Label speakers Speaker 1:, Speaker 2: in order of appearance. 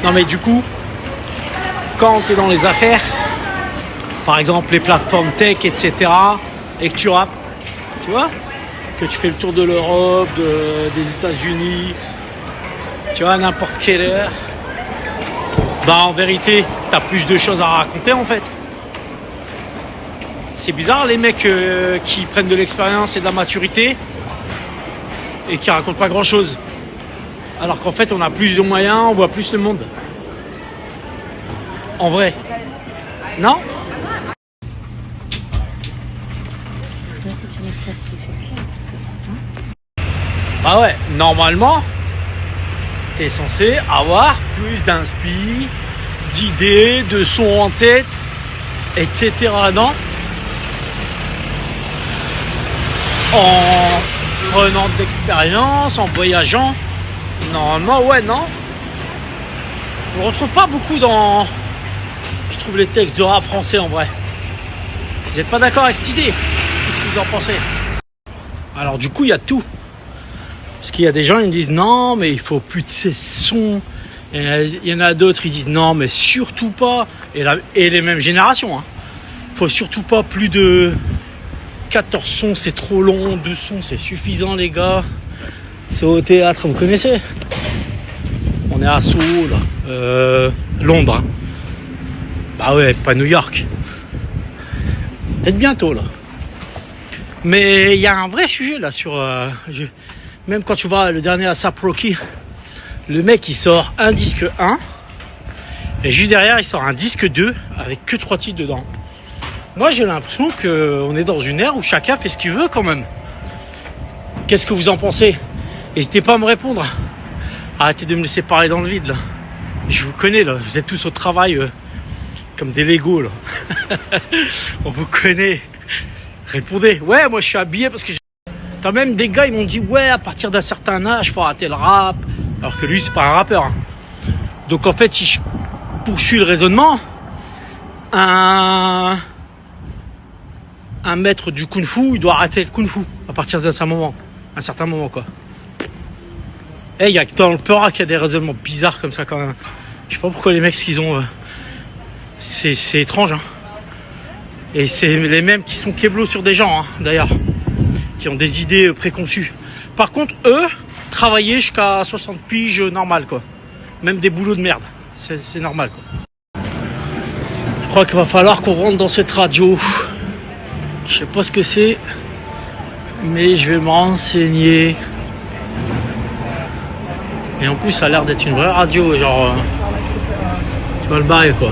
Speaker 1: Non mais du coup, quand tu es dans les affaires, par exemple les plateformes tech, etc., et que tu rappes, tu vois, que tu fais le tour de l'Europe, des États-Unis, tu vois, à n'importe quelle heure, bah en vérité, tu as plus de choses à raconter en fait. C'est bizarre les mecs qui prennent de l'expérience et de la maturité et qui racontent pas grand chose. Alors qu'en fait on a plus de moyens, on voit plus le monde. En vrai. Non ? Bah ouais, normalement, t'es censé avoir plus d'inspi, d'idées, de sons en tête, etc. Non ? En prenant de l'expérience, en voyageant. Normalement, ouais, non ? On ne retrouve pas beaucoup dans, je trouve, les textes de rap français en vrai. Vous n'êtes pas d'accord avec cette idée ? Qu'est-ce que vous en pensez ? Alors du coup, il y a tout. Parce qu'il y a des gens, ils me disent non, mais il faut plus de ces sons. Et il y en a d'autres, ils disent non, mais surtout pas. Et les mêmes générations. Hein. Faut surtout pas plus de 14 sons, c'est trop long. 2 sons, c'est suffisant, les gars. C'est au théâtre, vous connaissez ? On est à Seoul, Londres. Hein. Bah ouais, pas New York. Peut-être bientôt, là. Mais il y a un vrai sujet, là, sur... Même quand tu vois le dernier A$AP Rocky, le mec il sort un disque 1 et juste derrière il sort un disque 2 avec que 3 titres dedans. Moi j'ai l'impression qu'on est dans une ère où chacun fait ce qu'il veut quand même. Qu'est-ce que vous en pensez ? N'hésitez pas à me répondre. Arrêtez de me laisser parler dans le vide là. Je vous connais là, vous êtes tous au travail comme des Legos là. On vous connaît. Répondez. Ouais, moi je suis habillé parce que t'as même des gars, ils m'ont dit ouais, à partir d'un certain âge, faut arrêter le rap. Alors que lui, c'est pas un rappeur. Hein. Donc en fait, si je poursuis le raisonnement, un maître du kung-fu, il doit arrêter le kung-fu à partir d'un certain moment, quoi. Et il y a que dans le peur qu'il y a des raisonnements bizarres comme ça quand même. Je sais pas pourquoi les mecs, ce qu'ils ont, c'est étrange. Hein. Et c'est les mêmes qui sont keblo sur des gens, hein, d'ailleurs. Qui ont des idées préconçues. Par contre, eux, travailler jusqu'à 60 piges, normal, quoi. Même des boulots de merde. C'est normal, quoi. Je crois qu'il va falloir qu'on rentre dans cette radio. Je sais pas ce que c'est, mais je vais me renseigner. Et en plus, ça a l'air d'être une vraie radio, genre... tu vois le bail, quoi.